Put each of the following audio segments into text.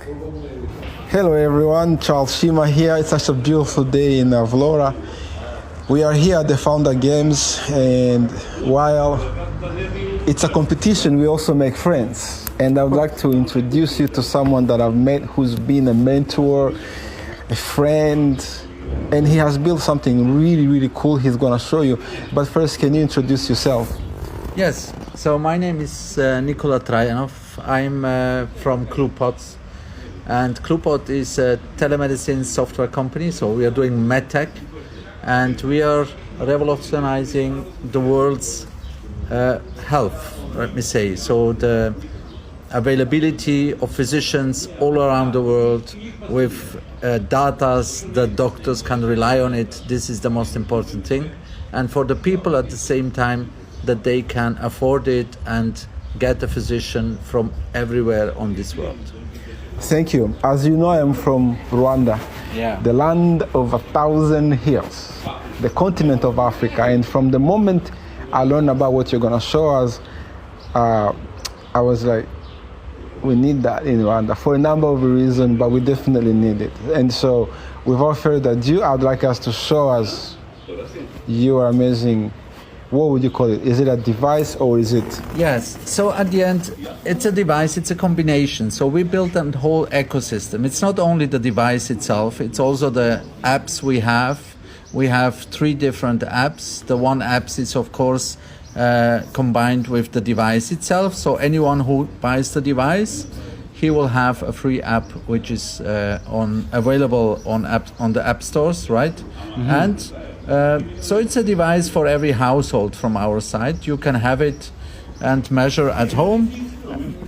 Hello everyone, Charles Shima here. It's such a beautiful day in Vlorë. We are here at the Founder Games, and while it's a competition, we also make friends. And I would like to introduce you to someone that I've met who's been a mentor, a friend, and he has built something really, really cool he's going to show you. But first, can you introduce yourself? Yes, so my name is Nikola Trajanov. I'm from QluPod, and QluPod is a telemedicine software company, so we are doing medtech, and we are revolutionizing the world's health, let me say. So the availability of physicians all around the world with data that doctors can rely on it, this is the most important thing. And for the people at the same time, that they can afford it and get a physician from everywhere on this world. Thank you. As you know, I'm from Rwanda, the land of 1,000 hills, the continent of Africa. And from the moment I learned about what you're going to show us, I was like, we need that in Rwanda for a number of reasons, but we definitely need it. And so we've offered that I'd like us to show us your amazing, what would you call it? Is it a device or is it? Yes, so at the end, it's a device, it's a combination. So we built a whole ecosystem. It's not only the device itself, it's also the apps we have. We have 3 different apps. The one app is, of course, combined with the device itself. So anyone who buys the device, he will have a free app which is available on the app stores, right? Mm-hmm. And so it's a device for every household from our side. You can have it and measure at home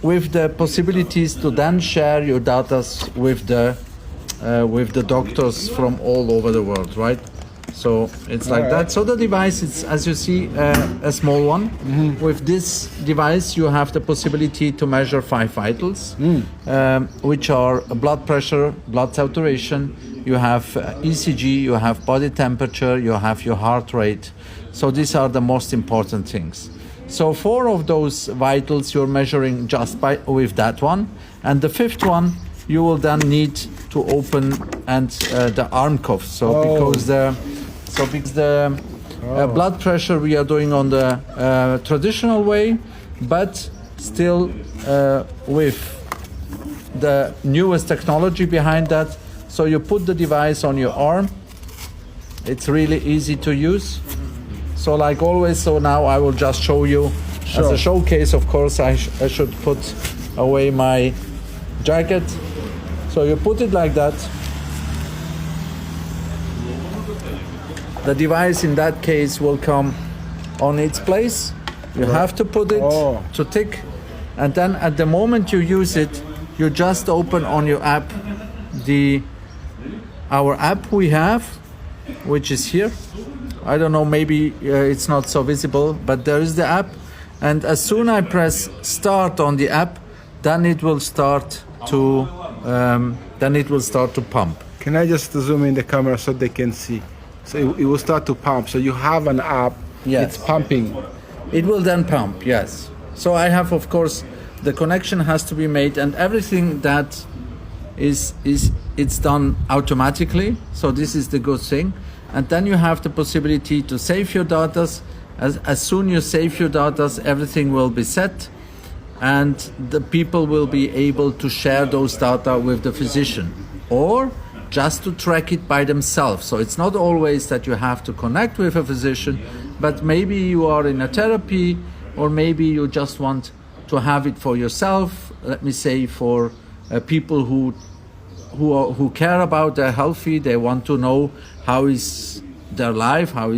with the possibilities to then share your data with the doctors from all over the world, right? So it's like that. So the device is, as you see, a small one. Mm-hmm. With this device, you have the possibility to measure 5 vitals, which are blood pressure, blood saturation, you have ECG, you have body temperature, you have your heart rate. So these are the most important things. So 4 of those vitals you're measuring just with that one. And the 5th one, you will then need to open the arm cuff. So because the blood pressure we are doing on the traditional way, but still with the newest technology behind that. So you put the device on your arm. It's really easy to use. So like always, so now I will just show you as a showcase. Of course, I should put away my jacket. So you put it like that. The device in that case will come on its place. You have to put it to tick. And then at the moment you use it, you just open on your app our app we have, which is here. I don't know, maybe it's not so visible, but there is the app. And as soon as I press start on the app, then it will start to pump. Can I just zoom in the camera so they can see? So it will start to pump. So you have an app, it's pumping. It will then pump, yes. So I have, of course, the connection has to be made, and everything that it's done automatically. So this is the good thing. And then you have the possibility to save your data. As soon you save your data, everything will be set, and the people will be able to share those data with the physician or just to track it by themselves. So it's not always that you have to connect with a physician, but maybe you are in a therapy, or maybe you just want to have it for yourself. Let me say for people who care about their healthy, they want to know how is their life, how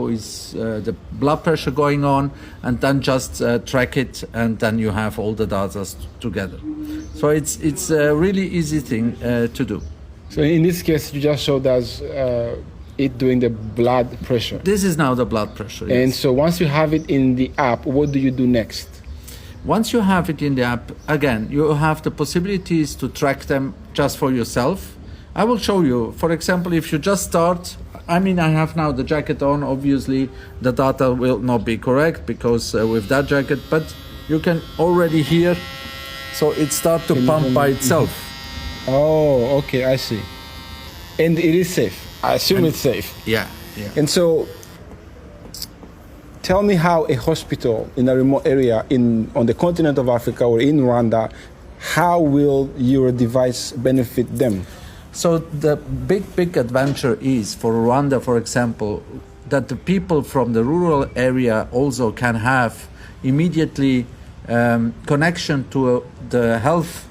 is the blood pressure going on, and then just track it, and then you have all the data together. So it's a really easy thing to do. So in this case, you just showed us it doing the blood pressure. This is now the blood pressure. And so once you have it in the app, what do you do next? Once you have it in the app, again, you have the possibilities to track them just for yourself. I will show you. For example, if you just start, I have now the jacket on. Obviously, the data will not be correct because with that jacket, but you can already hear, so it starts to pump by itself. Oh, okay, I see. And it is safe. I assume it's safe. Yeah. And so, tell me how a hospital in a remote area on the continent of Africa or in Rwanda, how will your device benefit them? So the big adventure is for Rwanda, for example, that the people from the rural area also can have immediately connection to the health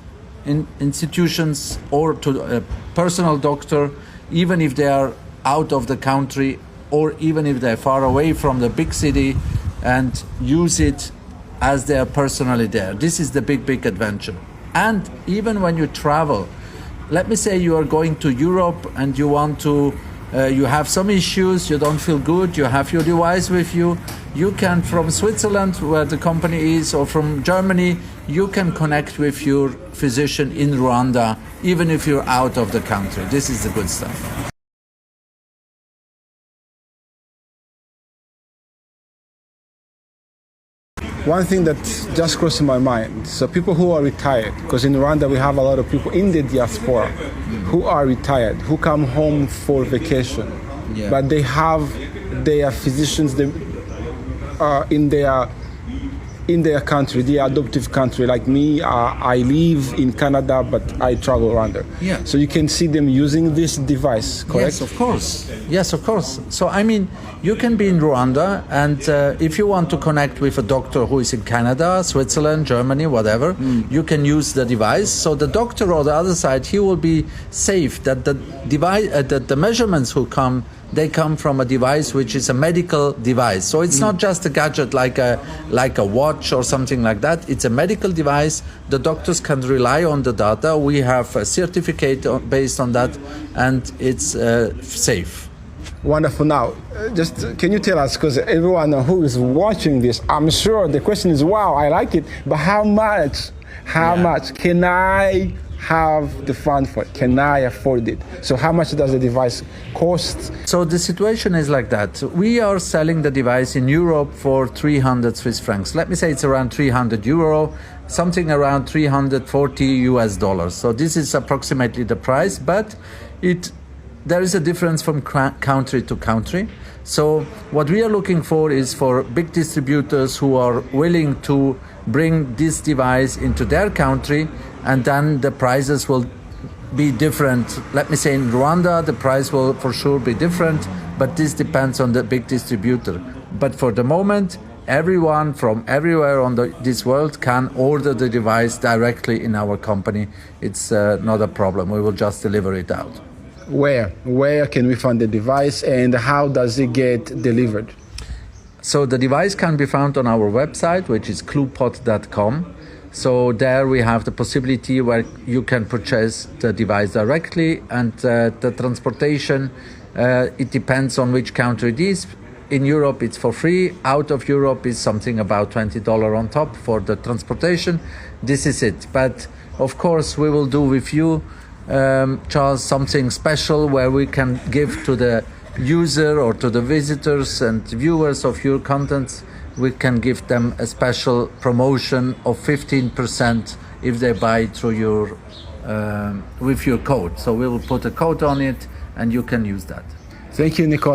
institutions or to a personal doctor, even if they are out of the country or even if they're far away from the big city, and use it as they are personally there. This is the big adventure. And even when you travel, let me say you are going to Europe and you want to, you have some issues, you don't feel good, you have your device with you, you can, from Switzerland, where the company is, or from Germany, you can connect with your physician in Rwanda, even if you're out of the country. This is the good stuff. One thing that just crossed my mind, so people who are retired, because in Rwanda we have a lot of people in the diaspora who are retired, who come home for vacation, but they have their physicians in their country, their adoptive country. Like me, I live in Canada, but I travel around there. Yeah. So you can see them using this device, correct? Yes, of course. So, I mean, you can be in Rwanda, and if you want to connect with a doctor who is in Canada, Switzerland, Germany, whatever, you can use the device. So the doctor on the other side, he will be safe that the device, that the measurements who come, they come from a device which is a medical device. So it's not just a gadget like a watch or something like that. It's a medical device. The doctors can rely on the data. We have a certificate based on that, and it's safe. Wonderful. Now, just can you tell us, because everyone who is watching this, I'm sure the question is, wow, I like it, but how much can I have the fund for it? Can I afford it? So how much does the device cost? So the situation is like that. We are selling the device in Europe for 300 Swiss francs. Let me say it's around 300 euro, something around 340 US dollars. So this is approximately the price, but there is a difference from country to country. So what we are looking for is for big distributors who are willing to bring this device into their country, and then the prices will be different. Let me say in Rwanda, the price will for sure be different, but this depends on the big distributor. But for the moment, everyone from everywhere on this world can order the device directly in our company. It's not a problem. We will just deliver it out. Where can we find the device, and how does it get delivered? So the device can be found on our website, which is QluPod.com. So there we have the possibility where you can purchase the device directly, and the transportation, it depends on which country it is. In Europe, it's for free. Out of Europe is something about $20 on top for the transportation. This is it. But of course, we will do with you, Charles, something special where we can give to the user or to the visitors and viewers of your content. We can give them a special promotion of 15% if they buy through your with your code. So we will put a code on it, and you can use that. Thank you, Nikola.